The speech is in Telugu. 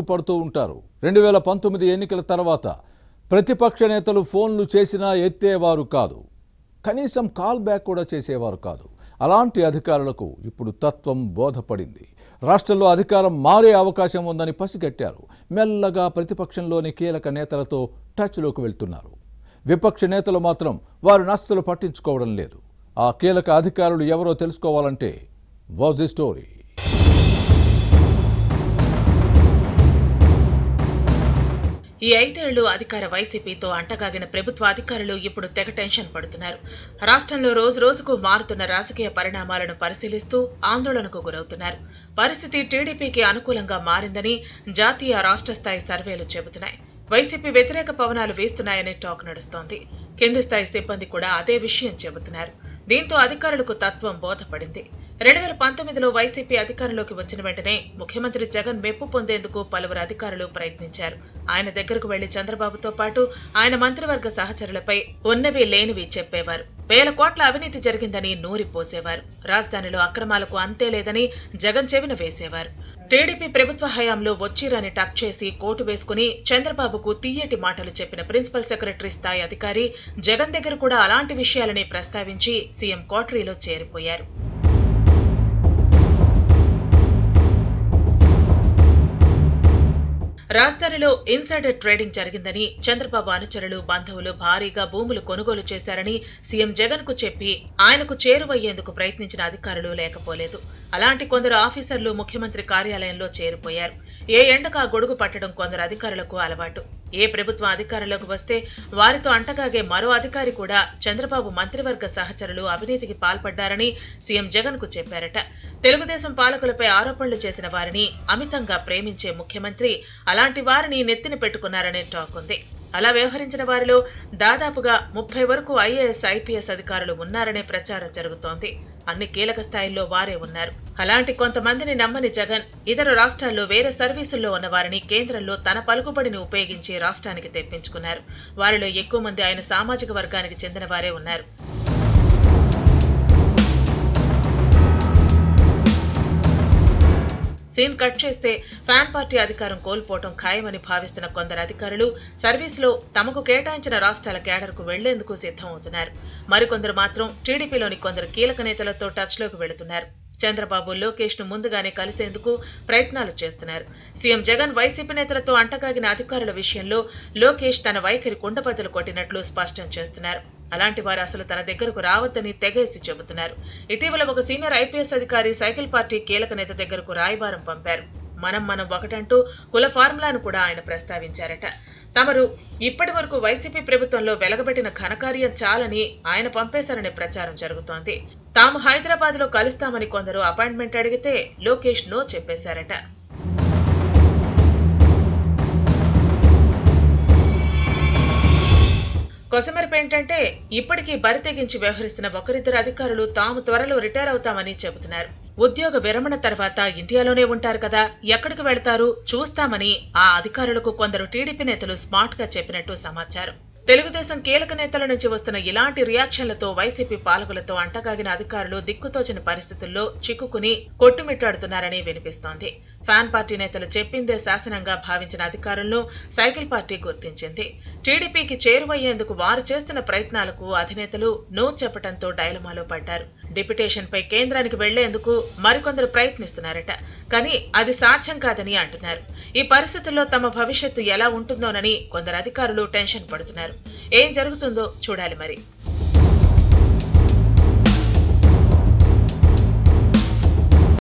పడుతూ ఉంటారు. 2019 ఎన్నికల తర్వాత ప్రతిపక్ష నేతలు ఫోన్లు చేసినా ఎత్తేవారు కాదు, కనీసం కాల్ బ్యాక్ కూడా చేసేవారు కాదు. అలాంటి అధికారులకు ఇప్పుడు తత్వం బోధపడింది. రాష్ట్రంలో అధికారం మారే అవకాశం ఉందని పసిగట్టారు. మెల్లగా ప్రతిపక్షంలోని కీలక నేతలతో టచ్లోకి వెళ్తున్నారు. విపక్ష నేతలు మాత్రం వారిని అస్సలు పట్టించుకోవడం లేదు. ఆ కీలక అధికారులు ఎవరో తెలుసుకోవాలంటే వాజ్ ది స్టోరీ. ఈ 5 ఏళ్లు అధికార వైసీపీతో అంటగాగిన ప్రభుత్వ అధికారులు ఇప్పుడు తెగ టెన్షన్ పడుతున్నారు. రాష్ట్రంలో రోజు రోజుకు మారుతున్న రాజకీయ పరిణామాలను పరిశీలిస్తూ ఆందోళనకు గురవుతున్నారు. పరిస్థితి టీడీపీకి అనుకూలంగా మారిందని జాతీయ రాష్ట్ర స్థాయి సర్వేలు చెబుతున్నాయి. వైసీపీ వ్యతిరేక పవనాలు వీస్తున్నాయనే టాక్ నడుస్తోంది. కింది స్థాయి సిబ్బంది కూడా అదే విషయం చెబుతున్నారు. దీంతో అధికారులకు తత్వం బోధపడింది. 2019లో వైసీపీ అధికారంలోకి వచ్చిన వెంటనే ముఖ్యమంత్రి జగన్ మెప్పు పొందేందుకు పలువురు అధికారులు ప్రయత్నించారు. ఆయన దగ్గరకు వెళ్లి చంద్రబాబుతో పాటు ఆయన మంత్రివర్గ సహచరులపై ఉన్నవి లేనివి చెప్పేవారు. వేల కోట్ల అవినీతి జరిగిందని నూరిపోసేవారు. రాజధానిలో అక్రమాలకు అంతే లేదని జగన్ చెవిన వేసేవారు. టీడీపీ ప్రభుత్వ హయాంలో వచ్చిరాని టక్ చేసి కోటు వేసుకుని చంద్రబాబుకు తీయటి మాటలు చెప్పిన ప్రిన్సిపల్ సెక్రటరీ స్థాయి అధికారి జగన్ దగ్గర కూడా అలాంటి విషయాలని ప్రస్తావించి సీఎం కోటరీలో చేరిపోయారు. రాజధానిలో ఇన్సైడర్ ట్రేడింగ్ జరిగిందని, చంద్రబాబు అనుచరులు బంధువులు భారీగా భూములు కొనుగోలు చేశారని సీఎం జగన్ కు చెప్పి ఆయనకు చేరువయ్యేందుకు ప్రయత్నించిన అధికారులు లేకపోలేదు. అలాంటి కొందరు ఆఫీసర్లు ముఖ్యమంత్రి కార్యాలయంలో చేరిపోయారు. ఏ ఎండకా గొడుగు పట్టడం కొందరు అధికారులకు అలవాటు. ఏ ప్రభుత్వం అధికారంలోకి వస్తే వారితో అంటగాగే మరో అధికారి కూడా చంద్రబాబు మంత్రివర్గ సహచరులు అవినీతికి పాల్పడ్డారని సీఎం జగన్ కు చెప్పారట. తెలుగుదేశం పాలకులపై ఆరోపణలు చేసిన వారిని అమితంగా ప్రేమించే ముఖ్యమంత్రి అలాంటి వారిని నెత్తిన పెట్టుకున్నారనే టాక్ ఉంది. అలా వ్యవహరించిన వారిలో దాదాపుగా 30 వరకు ఐఏఎస్, ఐపీఎస్ అధికారులు ఉన్నారనే ప్రచారం జరుగుతోంది. అన్ని కీలక స్థాయిల్లో వారే ఉన్నారు. అలాంటి కొంతమందిని నమ్మని జగన్ ఇతర రాష్ట్రాల్లో వేరే సర్వీసుల్లో ఉన్న వారిని కేంద్రంలో తన పలుకుబడిని ఉపయోగించి రాష్ట్రానికి తెప్పించుకున్నారు. వారిలో ఎక్కువ మంది ఆయన సామాజిక వర్గానికి చెందిన వారే ఉన్నారు. సీన్ కట్ చేస్తే ఫ్యాన్ పార్టీ అధికారం కోల్పోవటం ఖాయమని భావిస్తున్న కొందరు అధికారులు సర్వీసులో తమకు కేటాయించిన రాష్ట్రాల కేడర్కు వెళ్లేందుకు సిద్ధమవుతున్నారు. మరికొందరు మాత్రం టీడీపీలోని కొందరు కీలక నేతలతో టచ్లోకి వెళుతున్నారు. చంద్రబాబు, లోకేష్ ను ముందుగానే కలిసేందుకు ప్రయత్నాలు చేస్తున్నారు. సీఎం జగన్ వైసీపీ నేతలతో అంటగాగిన అధికారుల విషయంలో లోకేష్ తన వైఖరి కుండబద్దలు కొట్టినట్లు స్పష్టం చేస్తున్నారు. అలాంటి వారు అసలు తన దగ్గరకు రావద్దని తెగేసి చెబుతున్నారు. ఇటీవల ఒక సీనియర్ ఐపీఎస్ అధికారి సైకిల్ పార్టీ కీలక నేత దగ్గరకు రాయబారం పంపారు. మనం ఒకటంటూ కుల ఫార్ములాను కూడా ఆయన ప్రస్తావించారట. తమరు ఇప్పటి వరకు వైసీపీ ప్రభుత్వంలో వెలగబెట్టిన ఘనకార్యం చాలని ఆయన పంపేశారనే ప్రచారం జరుగుతోంది. తాము హైదరాబాద్ లో కలుస్తామని కొందరు అపాయింట్మెంట్ అడిగితే లోకేష్ నో చెప్పేశారట. కొసమెరుపు ఏంటంటే ఇప్పటికీ బరితెగించి వ్యవహరిస్తున్న ఒకరిద్దరు అధికారులు తాము త్వరలో రిటైర్ అవుతామని చెబుతున్నారు. ఉద్యోగ విరమణ తర్వాత ఇండియాలోనే ఉంటారు కదా, ఎక్కడికి వెళ్తారు చూస్తామని ఆ అధికారులకు కొందరు టీడీపీ నేతలు స్మార్ట్ గా చెప్పినట్టు సమాచారం. తెలుగుదేశం కీలక నేతల నుంచి వస్తున్న ఇలాంటి రియాక్షన్లతో వైసీపీ పాలకులతో అంటగాగిన అధికారులు దిక్కుతోచని పరిస్థితుల్లో చిక్కుకుని కొట్టుమిట్టాడుతున్నారని వినిపిస్తోంది. ఫ్యాన్ పార్టీ నేతలు చెప్పిందే శాసనంగా భావించిన అధికారులను సైకిల్ పార్టీ గుర్తించింది. టీడీపీకి చేరువయ్యేందుకు వారు చేస్తున్న ప్రయత్నాలకు అధినేతలు నో చెప్పడంతో డైలమాలో పడ్డారు. డిప్యుటేషన్ పై కేంద్రానికి వెళ్లేందుకు మరికొందరు ప్రయత్నిస్తున్నారట. కానీ అది సాధ్యం కాదని అంటున్నారు. ఈ పరిస్థితుల్లో తమ భవిష్యత్తు ఎలా ఉంటుందోనని కొందరు అధికారులు టెన్షన్ పడుతున్నారు. ఏం జరుగుతుందో చూడాలి మరి.